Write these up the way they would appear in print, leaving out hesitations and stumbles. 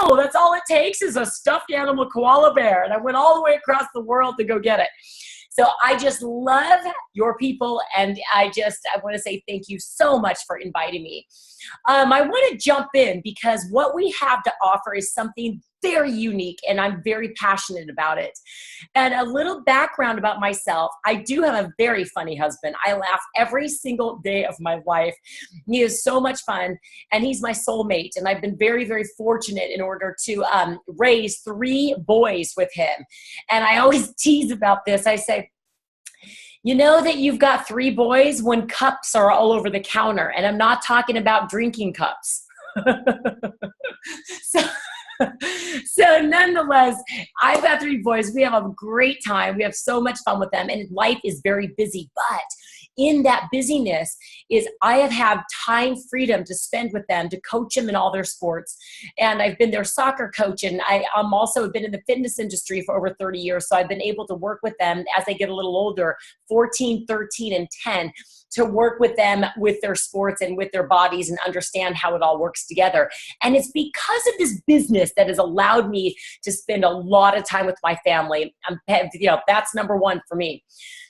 no, that's all it takes is a stuffed animal koala bear. And I went all the way across the world to go get it. So I just love your people, and I want to say thank you so much for inviting me. I want to jump in because what we have to offer is something very unique, and I'm very passionate about it. And a little background about myself, I do have a very funny husband. I laugh every single day of my life. He is so much fun, and he's my soulmate, and I've been very, very fortunate in order to raise 3 boys with him. And I always tease about this. I say, you know that you've got 3 boys when cups are all over the counter, and I'm not talking about drinking cups. So nonetheless, I've got 3 boys. We have a great time. We have so much fun with them, and life is very busy. But in that busyness is I have had time freedom to spend with them, to coach them in all their sports. And I've been their soccer coach, and I'm also been in the fitness industry for over 30 years. So I've been able to work with them as they get a little older, 14, 13, and 10, to work with them with their sports and with their bodies and understand how it all works together. And it's because of this business that has allowed me to spend a lot of time with my family. That's number one for me.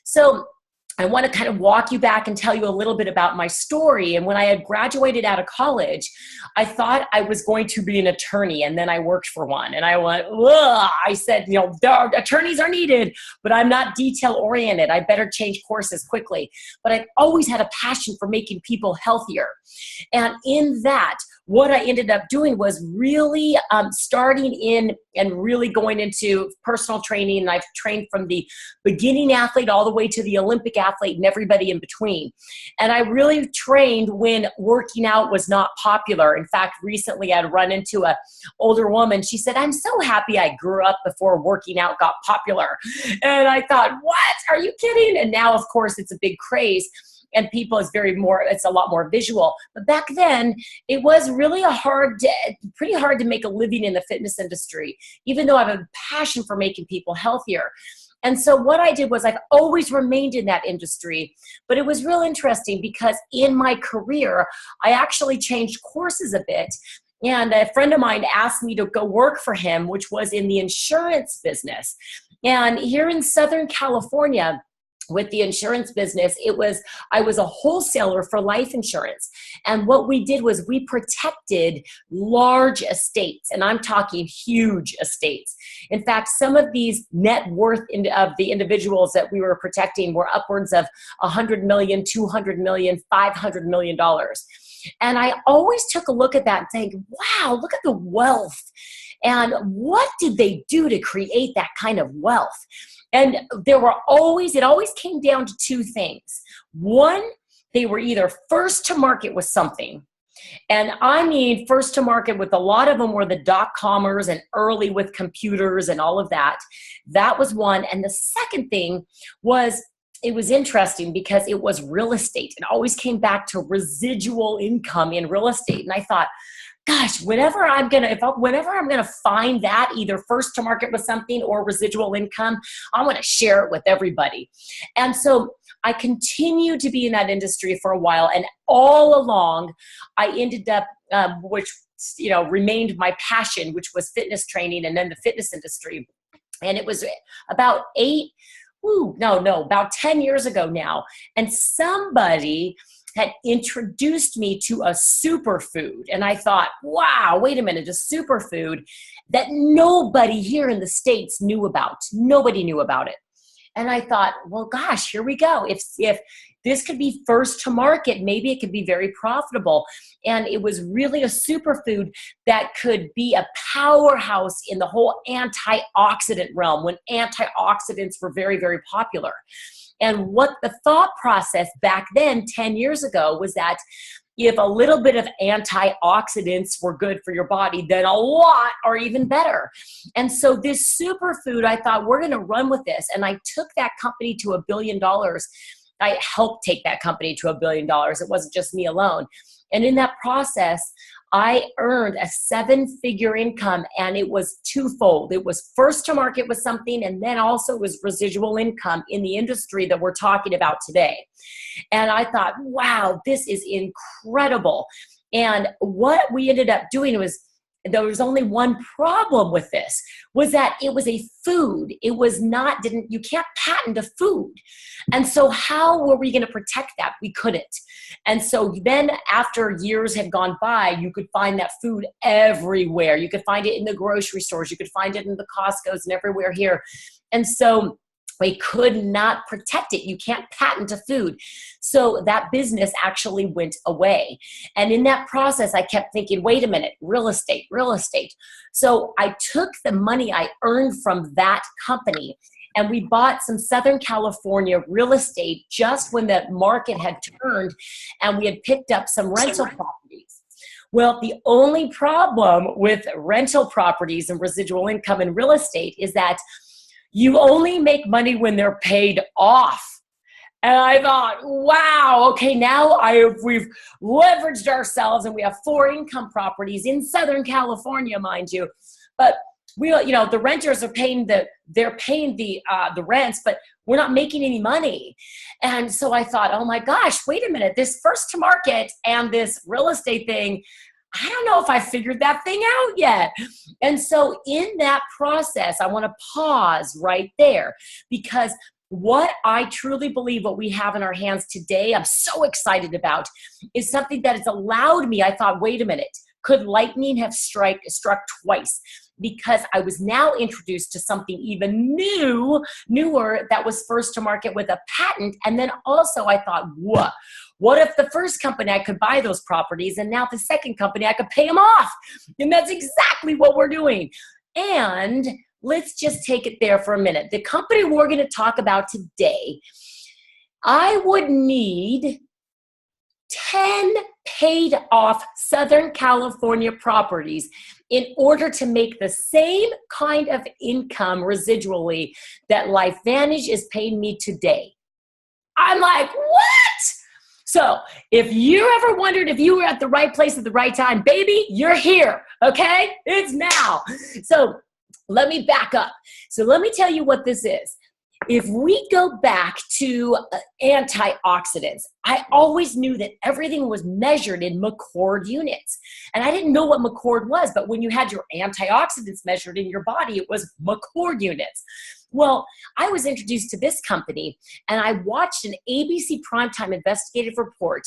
So I want to kind of walk you back and tell you a little bit about my story. And when I had graduated out of college, I thought I was going to be an attorney, and then I worked for one. And I went, ugh. I said, attorneys are needed, but I'm not detail oriented. I better change courses quickly. But I've always had a passion for making people healthier. And in that, what I ended up doing was really starting in and really going into personal training. And I've trained from the beginning athlete all the way to the Olympic athlete and everybody in between. And I really trained when working out was not popular. In fact, recently I'd run into an older woman. She said, I'm so happy I grew up before working out got popular. And I thought, what? Are you kidding? And now, of course, it's a big craze. And people it's a lot more visual. But back then, it was really pretty hard to make a living in the fitness industry, even though I have a passion for making people healthier. And so what I did was I've always remained in that industry, but it was real interesting because in my career, I actually changed courses a bit. And a friend of mine asked me to go work for him, which was in the insurance business. And here in Southern California, with the insurance business, I was a wholesaler for life insurance. And what we did was we protected large estates, and I'm talking huge estates. In fact, some of these net worth of the individuals that we were protecting were upwards of $100 million, $200 million, $500 million. And I always took a look at that and think, wow, look at the wealth. And what did they do to create that kind of wealth? And it always came down to 2 things. One, they were either first to market with something. And I mean, first to market with a lot of them were the dot-commers and early with computers and all of that. That was one. And the second thing was, it was interesting because it was real estate. It always came back to residual income in real estate. And I thought, gosh, whenever I'm gonna find that, either first to market with something or residual income, I want to share it with everybody. And so I continued to be in that industry for a while, and all along, I ended up, which remained my passion, which was fitness training, and then the fitness industry. And it was about about 10 years ago now, and somebody had introduced me to a superfood. And I thought, wow, wait a minute, a superfood that nobody here in the States knew about. Nobody knew about it. And I thought, well, gosh, here we go. If this could be first to market, maybe it could be very profitable. And it was really a superfood that could be a powerhouse in the whole antioxidant realm when antioxidants were very, very popular. And what the thought process back then, 10 years ago, was that if a little bit of antioxidants were good for your body, then a lot are even better. And so this superfood, I thought, we're going to run with this. And I took that company to $1 billion. I helped take that company to $1 billion. It wasn't just me alone. And in that process, I earned a 7-figure income, and it was twofold. It was first to market with something, and then also was residual income in the industry that we're talking about today. And I thought, wow, this is incredible. And what we ended up doing was there was only one problem with this, was that it was a food. It was not, you can't patent a food. And so how were we going to protect that? We couldn't. And so then after years had gone by, you could find that food everywhere. You could find it in the grocery stores. You could find it in the Costco's and everywhere here. And so we could not protect it. You can't patent a food. So that business actually went away. And in that process, I kept thinking, wait a minute, real estate, real estate. So I took the money I earned from that company and we bought some Southern California real estate just when the market had turned, and we had picked up some rental properties. Well, the only problem with rental properties and residual income in real estate is that you only make money when they're paid off. And I thought, wow, okay, now we've leveraged ourselves and we have 4 income properties in Southern California, mind you. But the renters are paying the rents, but we're not making any money. And so I thought, oh my gosh, wait a minute, this first to market and this real estate thing, I don't know if I figured that thing out yet. And so in that process, I want to pause right there, because what I truly believe what we have in our hands today, I'm so excited about, is something that has allowed me. I thought, wait a minute, could lightning have struck twice? Because I was now introduced to something even newer that was first to market with a patent. And then also I thought, what if the first company I could buy those properties, and now the second company I could pay them off? And that's exactly what we're doing. And let's just take it there for a minute. The company we're going to talk about today, I would need 10 paid off Southern California properties in order to make the same kind of income residually that LifeVantage is paying me today. I'm like, what? So if you ever wondered if you were at the right place at the right time, baby, you're here, okay? It's now. So let me back up. So let me tell you what this is. If we go back to antioxidants, I always knew that everything was measured in McCord units. And I didn't know what McCord was, but when you had your antioxidants measured in your body, it was McCord units. Well, I was introduced to this company, and I watched an ABC primetime investigative report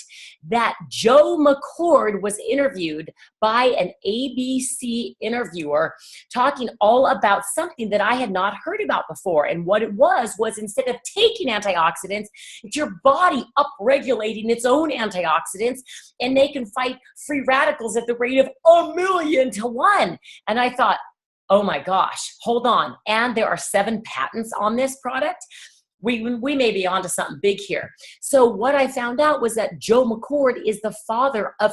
that Joe McCord was interviewed by an ABC interviewer talking all about something that I had not heard about before. And what it was instead of taking antioxidants, it's your body upregulating its own antioxidants, and they can fight free radicals at the rate of 1,000,000 to 1. And I thought, oh my gosh, hold on. And there are 7 patents on this product. We may be onto something big here. So what I found out was that Joe McCord is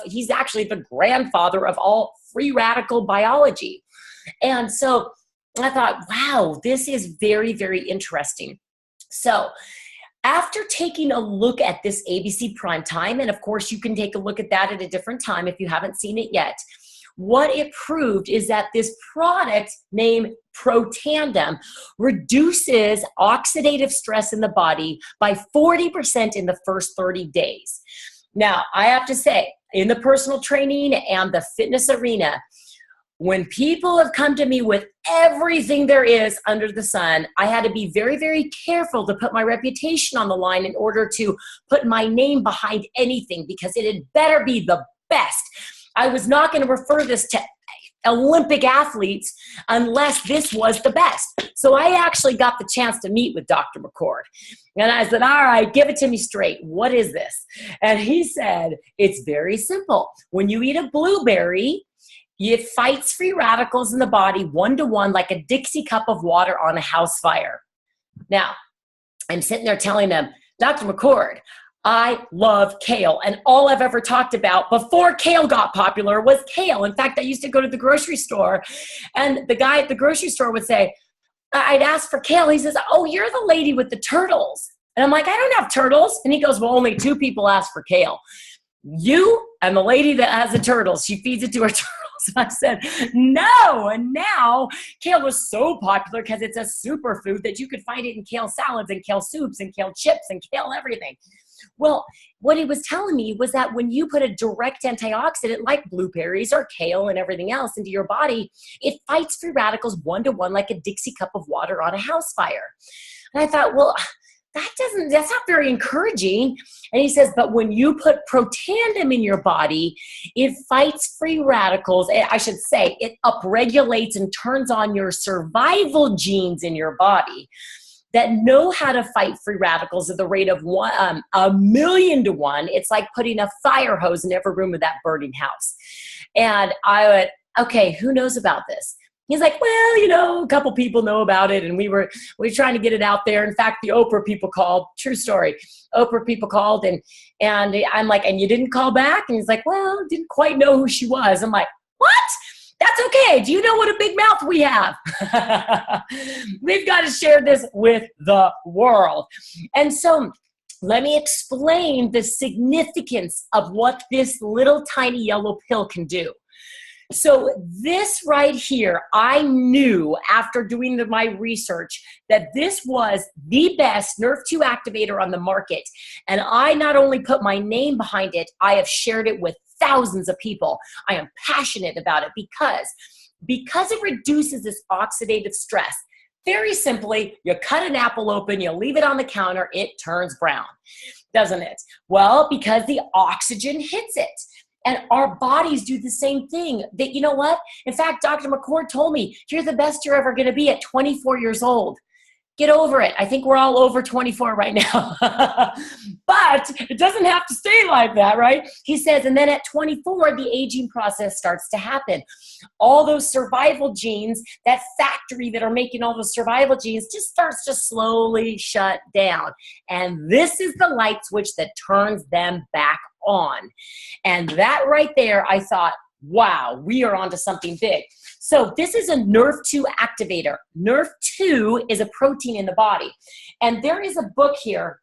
he's actually the grandfather of all free radical biology. And so I thought, wow, this is very, very interesting. So after taking a look at this ABC primetime, and of course you can take a look at that at a different time if you haven't seen it yet, what it proved is that this product named Protandim reduces oxidative stress in the body by 40% in the first 30 days. Now, I have to say, in the personal training and the fitness arena, when people have come to me with everything there is under the sun, I had to be very, very careful to put my reputation on the line in order to put my name behind anything, because it had better be the best. I was not going to refer this to Olympic athletes unless this was the best. So I actually got the chance to meet with Dr. McCord. And I said, all right, give it to me straight. What is this? And he said, it's very simple. When you eat a blueberry, it fights free radicals in the body 1-to-1 like a Dixie cup of water on a house fire. Now, I'm sitting there telling him, Dr. McCord, I love kale, and all I've ever talked about before kale got popular was kale. In fact, I used to go to the grocery store, and the guy at the grocery store would say, I'd ask for kale. He says, oh, you're the lady with the turtles. And I'm like, I don't have turtles. And he goes, well, only 2 people ask for kale. You and the lady that has the turtles. She feeds it to her turtles. I said, no. And now kale was so popular because it's a superfood that you could find it in kale salads and kale soups and kale chips and kale everything. Well, what he was telling me was that when you put a direct antioxidant like blueberries or kale and everything else into your body, it fights free radicals 1-to-1 like a Dixie cup of water on a house fire. And I thought, well, that's not very encouraging. And he says, but when you put protandem in your body, it fights free radicals. I should say it upregulates and turns on your survival genes in your body that know how to fight free radicals at the rate of 1,000,000 to 1. It's like putting a fire hose in every room of that burning house. And I went, okay, who knows about this? He's like, well, a couple people know about it, and we were trying to get it out there. In fact, the Oprah people called. True story. Oprah people called, and I'm like, and you didn't call back? And he's like, well, didn't quite know who she was. I'm like, what? That's okay. Do you know what a big mouth we have? We've got to share this with the world. And so let me explain the significance of what this little tiny yellow pill can do. So this right here, I knew after doing my research that this was the best NRF2 activator on the market. And I not only put my name behind it, I have shared it with thousands of people. I am passionate about it because it reduces this oxidative stress. Very simply, you cut an apple open, you leave it on the counter, it turns brown, doesn't it? Well, because the oxygen hits it. And our bodies do the same thing. That, you know what? In fact, Dr. McCord told me, you're the best you're ever going to be at 24 years old. Get over it. I think we're all over 24 right now. But it doesn't have to stay like that, right? He says, and then at 24, the aging process starts to happen. All those survival genes, that factory that are making all those survival genes just starts to slowly shut down. And this is the light switch that turns them back on. And that right there, I thought, wow, we are onto something big. So this is a NRF2 activator. NRF2 is a protein in the body. And there is a book here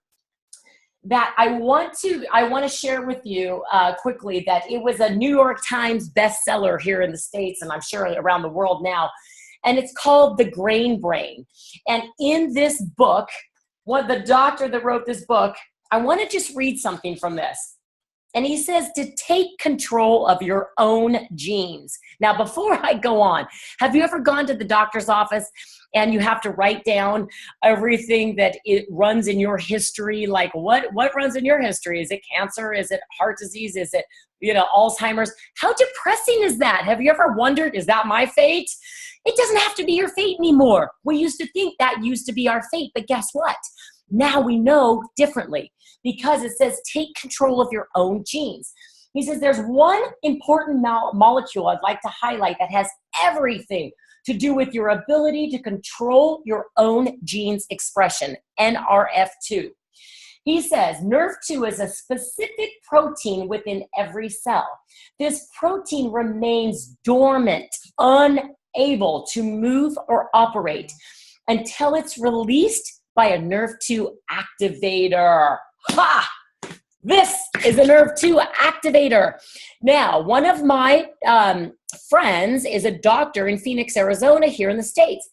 that I want to share with you quickly, that it was a New York Times bestseller here in the States, and I'm sure around the world now. And it's called The Grain Brain. And in this book, the doctor that wrote this book, I want to just read something from this. And he says to take control of your own genes. Now, before I go on, have you ever gone to the doctor's office and you have to write down everything that it runs in your history? Like what runs in your history? Is it cancer? Is it heart disease? Is it, Alzheimer's? How depressing is that? Have you ever wondered, is that my fate? It doesn't have to be your fate anymore. We used to think that used to be our fate, but guess what? Now we know differently, because it says take control of your own genes. He says there's one important molecule I'd like to highlight that has everything to do with your ability to control your own genes expression, NRF2. He says NRF2 is a specific protein within every cell. This protein remains dormant, unable to move or operate until it's released by a NRF2 activator. Ha! This is a NRF2 activator. Now, one of my friends is a doctor in Phoenix, Arizona, here in the States.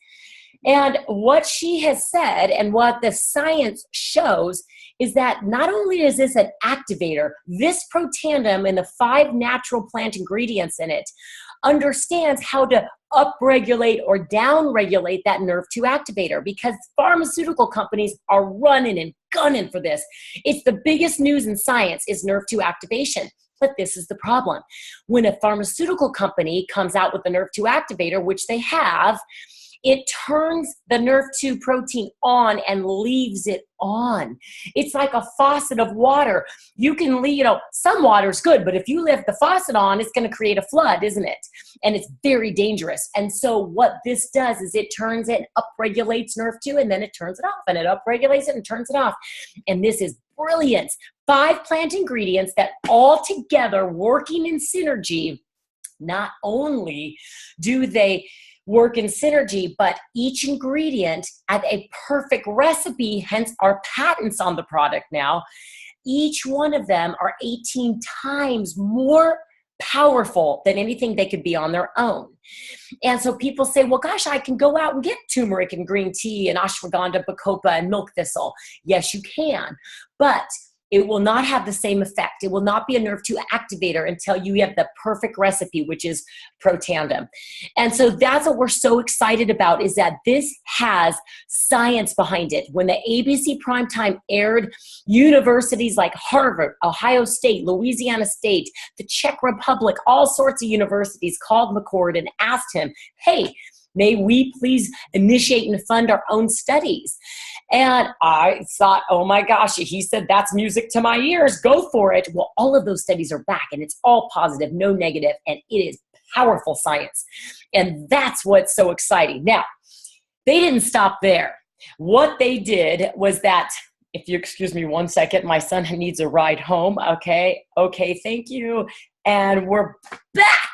And what she has said and what the science shows is that not only is this an activator, this protandem and the 5 natural plant ingredients in it understands how to upregulate or downregulate that NRF2 activator, because pharmaceutical companies are running and gunning for this. It's the biggest news in science is NRF2 activation. But this is the problem. When a pharmaceutical company comes out with the NRF2 activator, which they have, it turns the NRF2 protein on and leaves it on. It's like a faucet of water. You can leave, some water is good, but if you leave the faucet on, it's going to create a flood, isn't it? And it's very dangerous. And so what this does is it turns it, upregulates NRF2, and then it turns it off, and it upregulates it and turns it off. And this is brilliant. 5 plant ingredients that all together working in synergy, not only do they work in synergy, but each ingredient at a perfect recipe, hence our patents on the product now, each one of them are 18 times more powerful than anything they could be on their own. And so people say, well, gosh, I can go out and get turmeric and green tea and ashwagandha, bacopa, and milk thistle. Yes, you can. But it will not have the same effect. It will not be a nerve 2 activator until you have the perfect recipe, which is Protandim. And so that's what we're so excited about, is that this has science behind it. When the ABC Primetime aired, universities like Harvard, Ohio State, Louisiana State, the Czech Republic, all sorts of universities called McCord and asked him, hey, may we please initiate and fund our own studies? And I thought, oh my gosh, he said, that's music to my ears, go for it. Well, all of those studies are back, and it's all positive, no negative, and it is powerful science. And that's what's so exciting. Now, they didn't stop there. What they did was that, if you excuse me 1 second, my son needs a ride home. Okay, thank you. And we're back.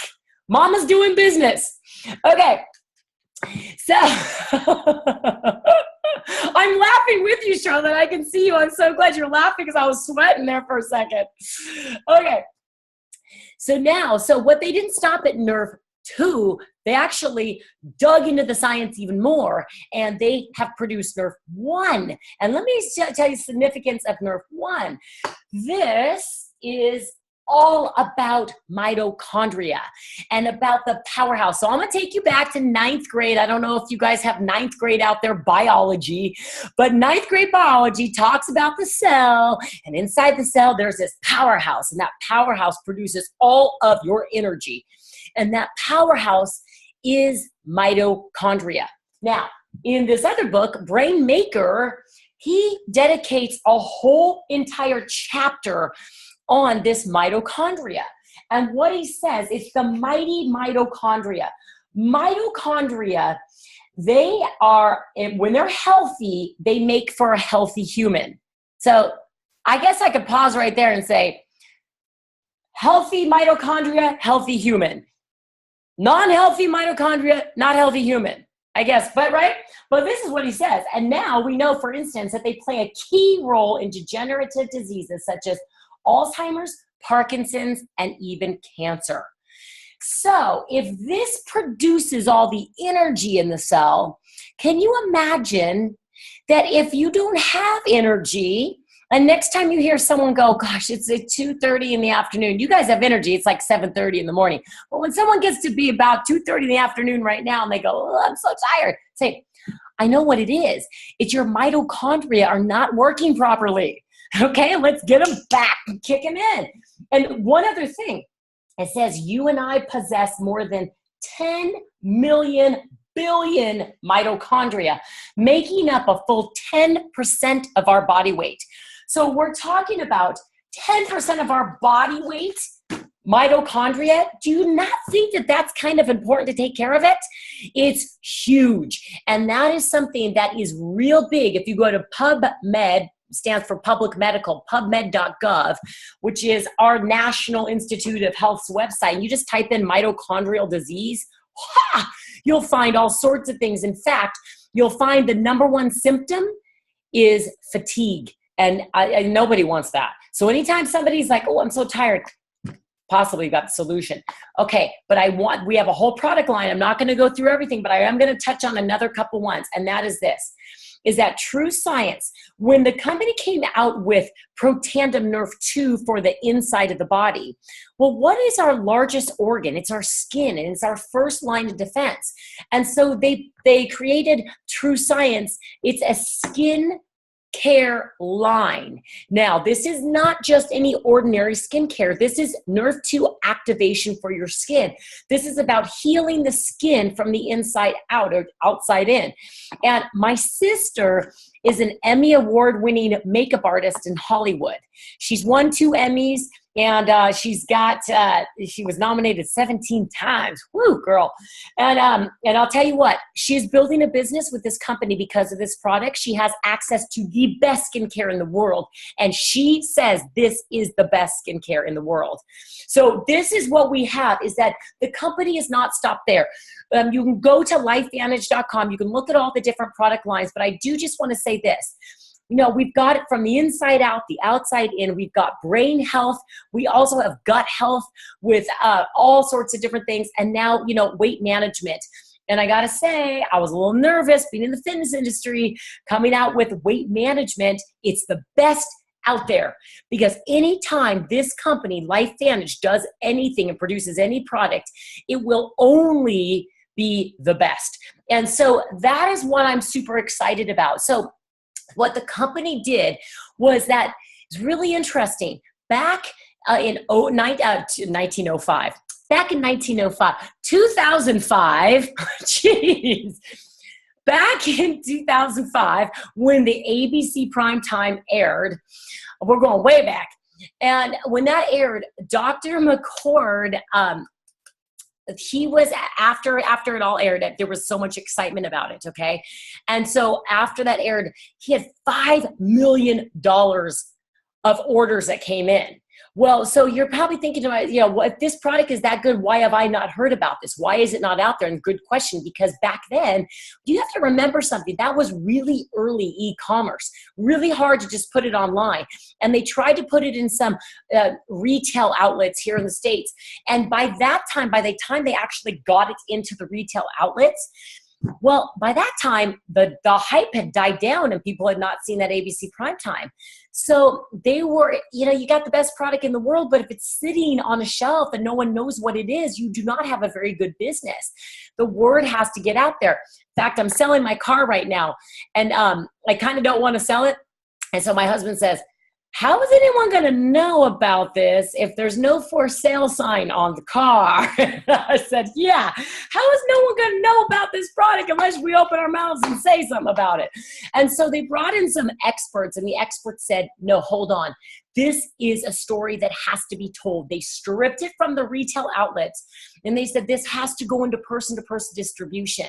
Mama's doing business. Okay. So I'm laughing with you, Charlotte. I can see you. I'm so glad you're laughing because I was sweating there for a second. Okay. So what they didn't stop at nerve 2, they actually dug into the science even more, and they have produced nerve 1. And let me tell you the significance of nerve 1. This is all about mitochondria and about the powerhouse. So I'm going to take you back to 9th grade. I don't know if you guys have 9th grade out there, biology, but 9th grade biology talks about the cell, and inside the cell, there's this powerhouse, and that powerhouse produces all of your energy. And that powerhouse is mitochondria. Now, in this other book, Brain Maker, he dedicates a whole entire chapter on this mitochondria. And what he says, it's the mighty mitochondria. Mitochondria, they are, when they're healthy, they make for a healthy human. So I guess I could pause right there and say, healthy mitochondria, healthy human. Non-healthy mitochondria, not healthy human. I guess, but right? But this is what he says. And now we know, for instance, that they play a key role in degenerative diseases such as Alzheimer's, Parkinson's, and even cancer. So if this produces all the energy in the cell, can you imagine that if you don't have energy, and next time you hear someone go, gosh, it's 2:30 in the afternoon, you guys have energy, it's like 7:30 in the morning. But when someone gets to be about 2:30 in the afternoon right now and they go, oh, I'm so tired, say, I know what it is. It's your mitochondria are not working properly. Okay, let's get them back and kick them in. And one other thing, it says you and I possess more than 10 million billion mitochondria, making up a full 10% of our body weight. So we're talking about 10% of our body weight, mitochondria. Do you not think that that's kind of important to take care of it? It's huge. And that is something that is real big. If you go to PubMed, stands for Public Medical, pubmed.gov, which is our National Institute of Health's website. And you just type in mitochondrial disease, you'll find all sorts of things. In fact, you'll find the number one symptom is fatigue. And nobody wants that. So anytime somebody's like, oh, I'm so tired, possibly got the solution. Okay, but we have a whole product line. I'm not going to go through everything, but I am going to touch on another couple ones. And that is this. Is that true science? When the company came out with Protandim Nerve 2 for the inside of the body, well, what is our largest organ? It's our skin, and it's our first line of defense. And so they created True Science. It's a skin care line. Now, this is not just any ordinary skincare. This is Nerve 2 activation for your skin. This is about healing the skin from the inside out or outside in. And my sister is an Emmy Award-winning makeup artist in Hollywood. She's won 2 Emmys, and she was nominated 17 times. Woo, girl. And I'll tell you what, she's building a business with this company because of this product. She has access to the best skincare in the world. And she says this is the best skincare in the world. So this is what we have, is that the company is not stopped there. You can go to LifeVantage.com. You can look at all the different product lines, but I do just want to say this. You know, we've got it from the inside out, the outside in. We've got brain health. We also have gut health with all sorts of different things. And now, weight management. And I got to say, I was a little nervous being in the fitness industry, coming out with weight management. It's the best out there, because anytime this company, LifeVantage, does anything and produces any product, it will only be the best. And so that is what I'm super excited about. So what the company did was that it's really interesting. Back in 1905, back in 1905, 2005, geez, back in 2005, when the ABC primetime aired, we're going way back. And when that aired, Dr. McCord, he was after it all aired, there was so much excitement about it. Okay. And so after that aired, he had $5 million of orders that came in. Well, so you're probably thinking about, if this product is that good, why have I not heard about this? Why is it not out there? And good question, because back then, you have to remember something. That was really early e-commerce, really hard to just put it online. And they tried to put it in some retail outlets here in the States. And by the time they actually got it into the retail outlets, well, by that time, the hype had died down and people had not seen that ABC primetime. So they were, you got the best product in the world, but if it's sitting on a shelf and no one knows what it is, you do not have a very good business. The word has to get out there. In fact, I'm selling my car right now, and I kind of don't want to sell it. And so my husband says, how is anyone going to know about this if there's no for sale sign on the car? I said, yeah, how is no one going to know about this product unless we open our mouths and say something about it? And so they brought in some experts, and the experts said, no, hold on. This is a story that has to be told. They stripped it from the retail outlets, and they said this has to go into person-to-person distribution.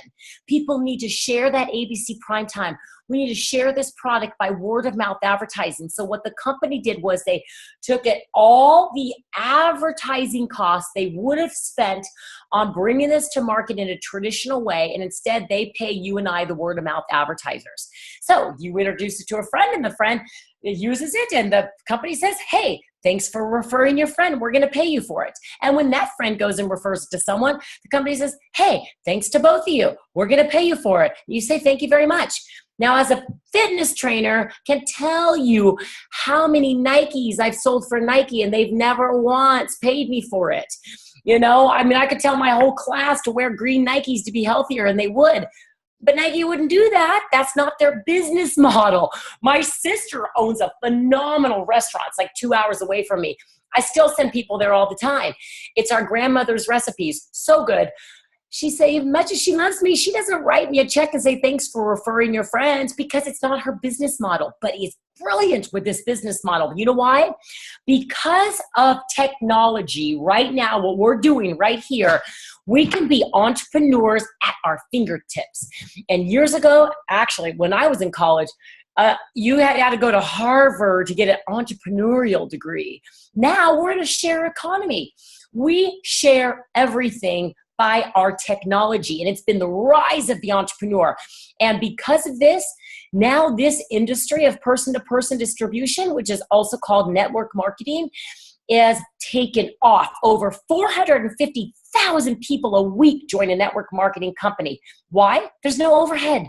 People need to share that ABC primetime. We need to share this product by word-of-mouth advertising. So what the company did was they took all the advertising costs they would have spent on bringing this to market in a traditional way, and instead they pay you and I, the word-of-mouth advertisers. So you introduce it to a friend, and the friend uses it, and the company says, hey, thanks for referring your friend. We're going to pay you for it. And when that friend goes and refers it to someone, the company says, hey, thanks to both of you. We're going to pay you for it. You say, thank you very much. Now, as a fitness trainer, can tell you how many Nikes I've sold for Nike, and they've never once paid me for it. I could tell my whole class to wear green Nikes to be healthier, and they would. But Nike wouldn't do that. That's not their business model. My sister owns a phenomenal restaurant. It's like 2 hours away from me. I still send people there all the time. It's our grandmother's recipes. So good. She say, as much as she loves me, she doesn't write me a check and say, thanks for referring your friends, because it's not her business model. But it's brilliant with this business model. You know why? Because of technology. Right now, what we're doing right here, we can be entrepreneurs at our fingertips. And years ago, actually, when I was in college, you had to go to Harvard to get an entrepreneurial degree. Now we're in a share economy. We share everything by our technology, and it's been the rise of the entrepreneur. And because of this, now this industry of person-to-person distribution, which is also called network marketing, is taken off. Over 450,000 people a week join a network marketing company. Why? There's no overhead.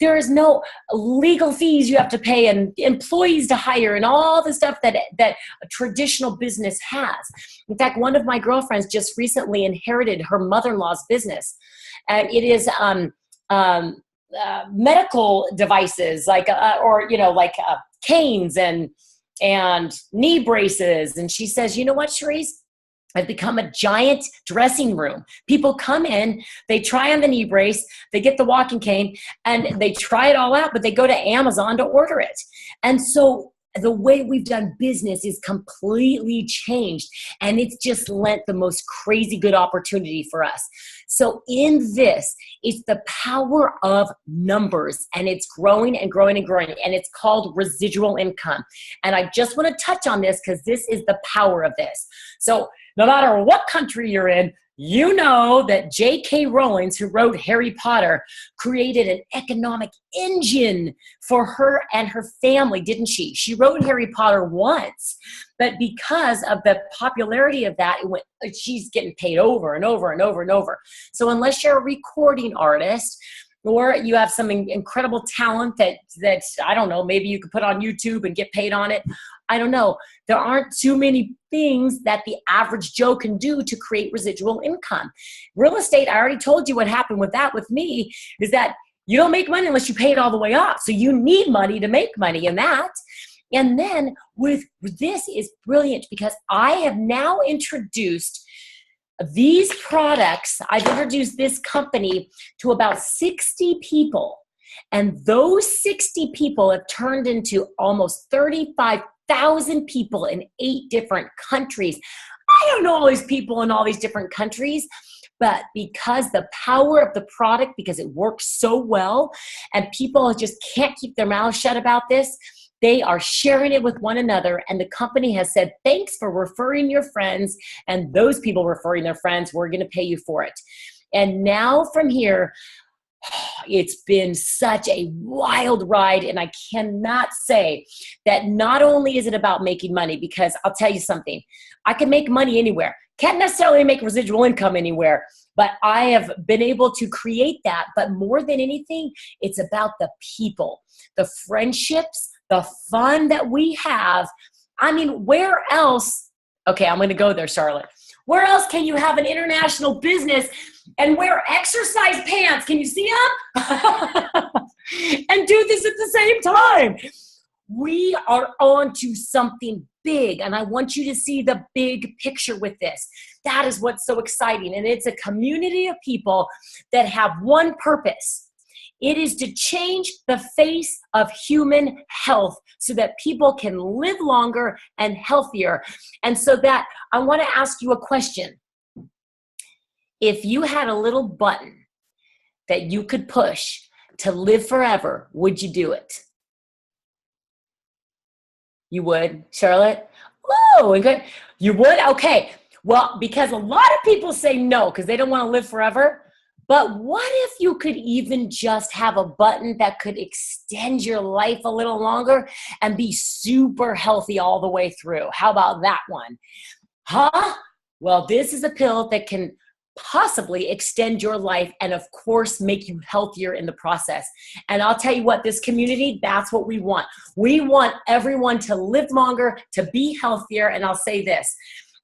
There is no legal fees you have to pay and employees to hire and all the stuff that a traditional business has. In fact, one of my girlfriends just recently inherited her mother-in-law's business. And it is medical devices like canes and knee braces. And she says, you know what, Cherise? I've become a giant dressing room. People come in, they try on the knee brace, they get the walking cane, and they try it all out, but they go to Amazon to order it. And so the way we've done business is completely changed, and it's just lent the most crazy good opportunity for us. So in this, it's the power of numbers, and it's growing and growing and growing, and it's called residual income. And I just want to touch on this because this is the power of this. So no matter what country you're in, you know that J.K. Rowling, who wrote Harry Potter, created an economic engine for her and her family, didn't she? She wrote Harry Potter once, but because of the popularity of that, she's getting paid over and over and over and over. So unless you're a recording artist, or you have some incredible talent that I don't know, maybe you could put on YouTube and get paid on it, I don't know. There aren't too many things that the average Joe can do to create residual income. Real estate, I already told you what happened with that with me, is that you don't make money unless you pay it all the way off. So you need money to make money in that. And then with this is brilliant because I have now introduced these products. I've introduced this company to about 60 people. And those 60 people have turned into almost 35,000 people in 8 different countries. I don't know all these people in all these different countries, but because the power of the product, because it works so well and people just can't keep their mouths shut about this, they are sharing it with one another. And the company has said, thanks for referring your friends. And those people referring their friends, we're going to pay you for it. And now from here, it's been such a wild ride. And I cannot say that not only is it about making money, because I'll tell you something, I can make money anywhere. Can't necessarily make residual income anywhere, but I have been able to create that. But more than anything, it's about the people, the friendships, the fun that we have. I mean, where else? Okay, I'm going to go there, Charlotte. Where else can you have an international business and wear exercise pants? Can you see them? And do this at the same time. We are on to something big, and I want you to see the big picture with this. That is what's so exciting, and it's a community of people that have one purpose. It is to change the face of human health so that people can live longer and healthier. And so that I want to ask you a question. If you had a little button that you could push to live forever, would you do it? You would, Charlotte? Oh, good. You would? Okay. Well, because a lot of people say no because they don't want to live forever. But what if you could even just have a button that could extend your life a little longer and be super healthy all the way through? How about that one? Huh? Well, this is a pill that can possibly extend your life and, of course, make you healthier in the process. And I'll tell you what, this community, that's what we want. We want everyone to live longer, to be healthier. And I'll say this,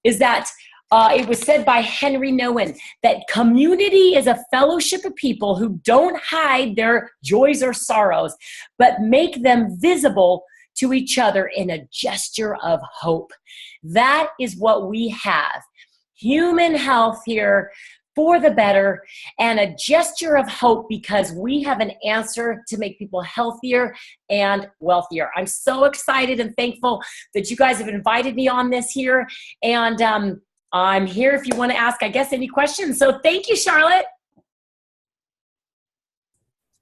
is that it was said by Henry Nouwen that community is a fellowship of people who don't hide their joys or sorrows, but make them visible to each other in a gesture of hope. That is what we have. Human health here for the better and a gesture of hope because we have an answer to make people healthier and wealthier. I'm so excited and thankful that you guys have invited me on this here. And I'm here if you want to ask, I guess, any questions. So thank you, Charlotte.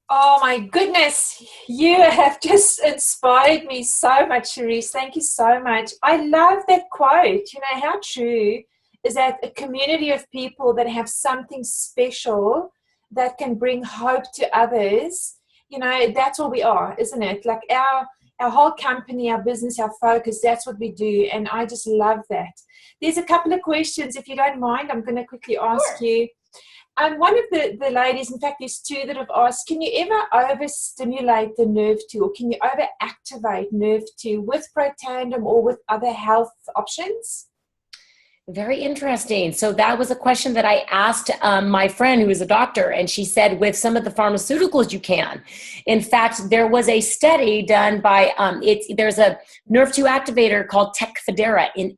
Oh my goodness, you have just inspired me so much, Cherise. Thank you so much. I love that quote. You know, how true is that a community of people that have something special that can bring hope to others. You know, that's what we are, isn't it? Like our whole company, our business, our focus, that's what we do. And I just love that. There's a couple of questions, if you don't mind, I'm going to quickly ask you. One of the ladies, in fact, there's 2 that have asked, can you ever overstimulate the nerve 2 or can you overactivate nerve 2 with Protandim or with other health options? Very interesting. So that was a question that I asked my friend who is a doctor, and she said with some of the pharmaceuticals you can. In fact, there was a study done by, there's a nerve 2 activator called Tecfidera and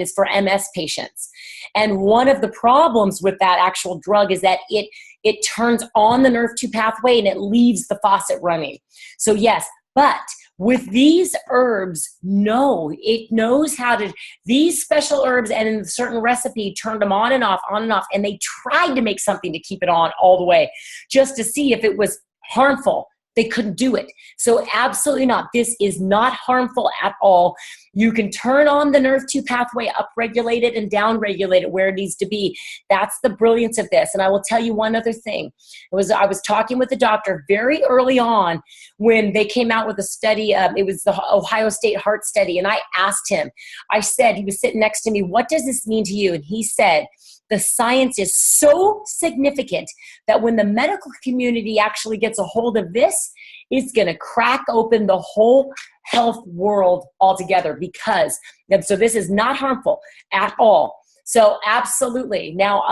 it's for MS patients. And one of the problems with that actual drug is that it turns on the nerve 2 pathway and it leaves the faucet running. So yes, but with these herbs, no, it knows how to, these special herbs and in a certain recipe turned them on and off, and they tried to make something to keep it on all the way just to see if it was harmful. They couldn't do it. So absolutely not. This is not harmful at all. You can turn on the nerve 2 pathway, upregulate it and downregulate it where it needs to be. That's the brilliance of this. And I will tell you one other thing. I was talking with the doctor very early on when they came out with a study. It was the Ohio State Heart Study. And I asked him, I said, he was sitting next to me, what does this mean to you? And he said, the science is so significant that when the medical community actually gets a hold of this, it's going to crack open the whole health world altogether, because, and so this is not harmful at all. So absolutely. Now,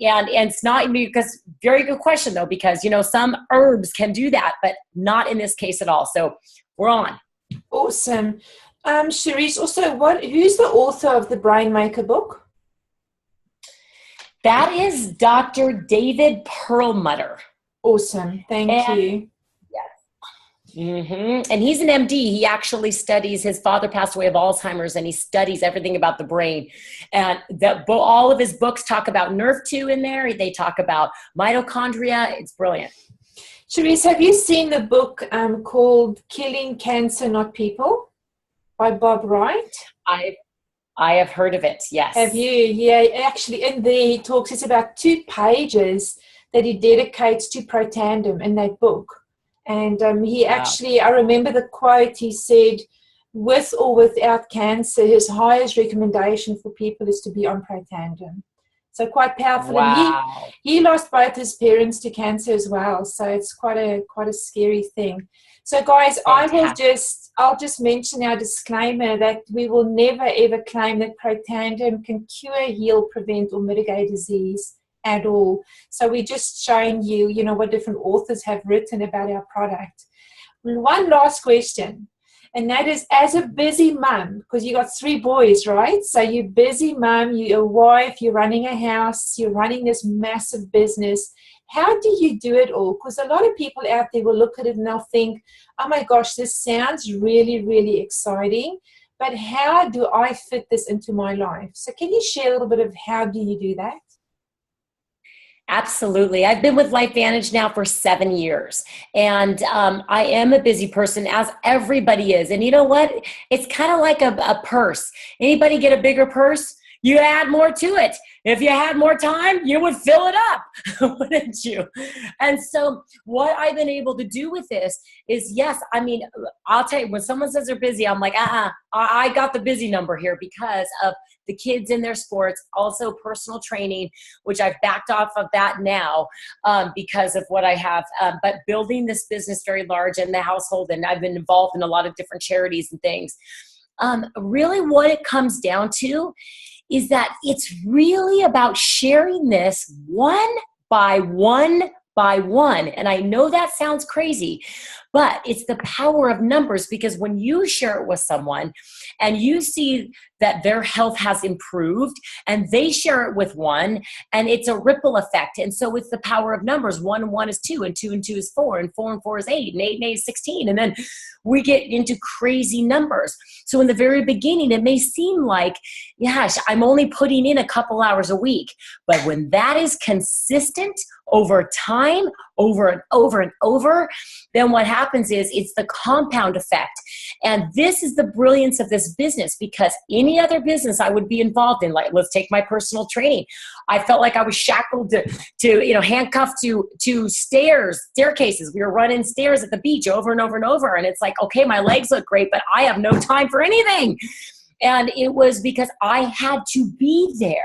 and it's not, because very good question though, because, some herbs can do that, but not in this case at all. So we're on. Awesome. Cherise, also, who's the author of the Brain Maker book? That is Dr. David Perlmutter. Awesome. Thank you. Mm-hmm. And he's an MD. He actually studies, his father passed away of Alzheimer's, and he studies everything about the brain. And all of his books talk about NERV2 in there. They talk about mitochondria. It's brilliant. Cherise, have you seen the book called Killing Cancer, Not People by Bob Wright? I have heard of it, yes. Have you? Yeah, actually in there he talks, it's about 2 pages that he dedicates to Protandim in that book. And he actually, I remember the quote, he said, with or without cancer, his highest recommendation for people is to be on Protandim. So quite powerful. Wow. And he lost both his parents to cancer as well. So it's quite a scary thing. So guys, I'll just mention our disclaimer that we will never ever claim that Protandim can cure, heal, prevent, or mitigate disease at all. So we're just showing you, what different authors have written about our product. One last question, and that is, as a busy mum, because you got 3 boys, right? So you're busy mum, you're a wife, you're running a house, you're running this massive business. How do you do it all? Because a lot of people out there will look at it and they'll think, oh my gosh, this sounds really, really exciting, but how do I fit this into my life? So can you share a little bit of how do you do that? Absolutely. I've been with LifeVantage now for 7 years, and I am a busy person, as everybody is. And you know what? It's kind of like a purse. Anybody get a bigger purse? You add more to it. If you had more time, you would fill it up, wouldn't you? And so what I've been able to do with this is, yes, I mean, I'll tell you, when someone says they're busy, I'm like, I got the busy number here because of the kids in their sports, also personal training, which I've backed off of that now because of what I have, but building this business very large in the household, and I've been involved in a lot of different charities and things. Really what it comes down to is that it's really about sharing this one by one by one. And I know that sounds crazy, but it's the power of numbers, because when you share it with someone and you see that their health has improved and they share it with one, and it's a ripple effect. And so it's the power of numbers. 1 and 1 is 2, and 2 and 2 is 4, and 4 and 4 is 8, and 8 and 8 is 16. And then we get into crazy numbers. So in the very beginning, it may seem like, gosh, I'm only putting in a couple hours a week. But when that is consistent over time, over and over and over, then what happens is it's the compound effect. And this is the brilliance of this business, because any other business I would be involved in, like, let's take my personal training. I felt like I was shackled to handcuffed to staircases. We were running stairs at the beach over and over and over. And it's like, okay, my legs look great, but I have no time for anything. And it was because I had to be there.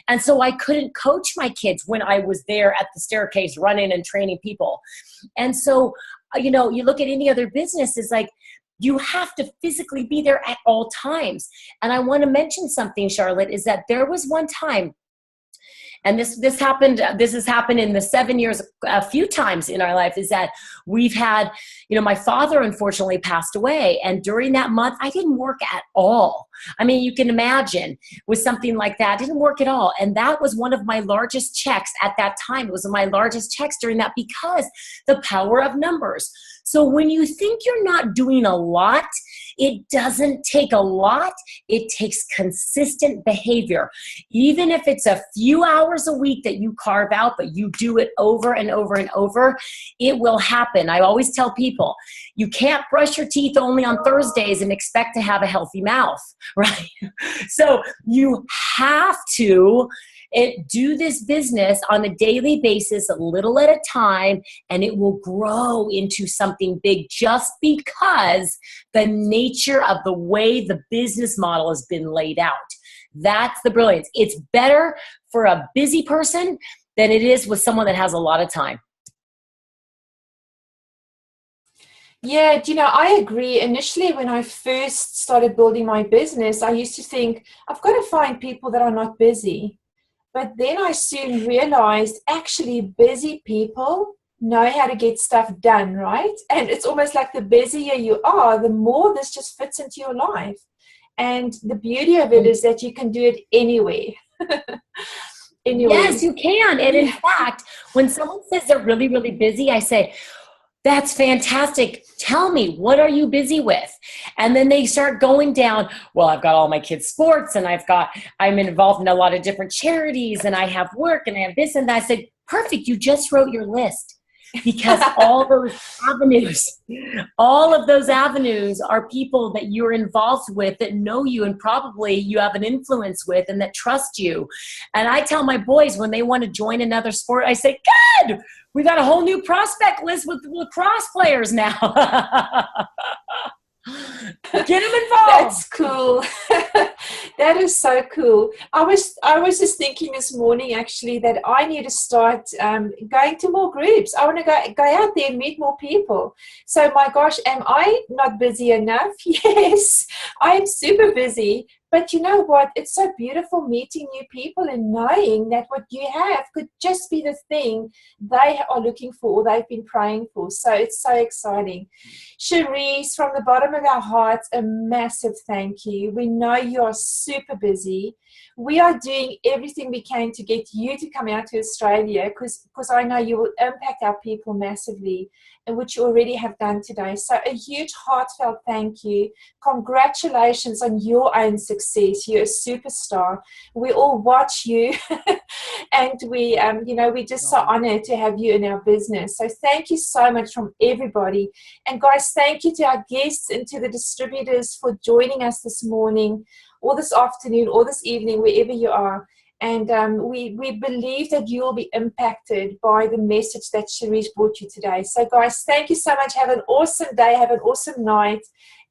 And so I couldn't coach my kids when I was there at the staircase running and training people. And so, you look at any other business, is like, you have to physically be there at all times. And I want to mention something, Charlotte, is that there was one time, and this has happened in the 7 years a few times in our life, is that we've had, my father unfortunately passed away. And during that month, I didn't work at all. I mean, you can imagine with something like that, I didn't work at all. And that was one of my largest checks at that time. It was my largest checks during that, because the power of numbers. So when you think you're not doing a lot, it doesn't take a lot. It takes consistent behavior. Even if it's a few hours a week that you carve out, but you do it over and over and over, it will happen. I always tell people, you can't brush your teeth only on Thursdays and expect to have a healthy mouth, right? So you have to do this business on a daily basis, a little at a time, and it will grow into something big, just because the nature of the way the business model has been laid out. That's the brilliance. It's better for a busy person than it is with someone that has a lot of time. Yeah, I agree. Initially, when I first started building my business, I used to think, I've got to find people that are not busy. But then I soon realized actually busy people know how to get stuff done, right? And it's almost like the busier you are, the more this just fits into your life. And the beauty of it is that you can do it anywhere. Anywhere. Yes, you can. And in fact, when someone says they're really, really busy, I say, that's fantastic. Tell me, what are you busy with? And then they start going down, well, I've got all my kids' sports and I'm involved in a lot of different charities and I have work and I have this and that. I said, perfect. You just wrote your list. Because all of those avenues are people that you're involved with that know you and probably you have an influence with and that trust you. And I tell my boys when they want to join another sport, I say, good, we got a whole new prospect list with lacrosse players now. Get them involved. That's cool. That is so cool. I was just thinking this morning actually that I need to start going to more groups. I want to go out there and meet more people. So my gosh, am I not busy enough? Yes, I am super busy. But you know what? It's so beautiful meeting new people and knowing that what you have could just be the thing they are looking for or they've been praying for. So it's so exciting. Cherise, from the bottom of our hearts, a massive thank you. We know you are super busy. We are doing everything we can to get you to come out to Australia because I know you will impact our people massively, and which you already have done today. So a huge heartfelt thank you. Congratulations on your own success. You're a superstar. We all watch you and we're just so honored to have you in our business. So thank you so much from everybody. And guys, thank you to our guests and to the distributors for joining us this morning or this afternoon or this evening, wherever you are. And we believe that you will be impacted by the message that Cherise brought you today. So guys, thank you so much. Have an awesome day. Have an awesome night.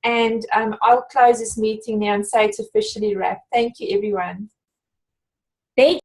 And I'll close this meeting now and say it's officially wrapped. Thank you, everyone. Thank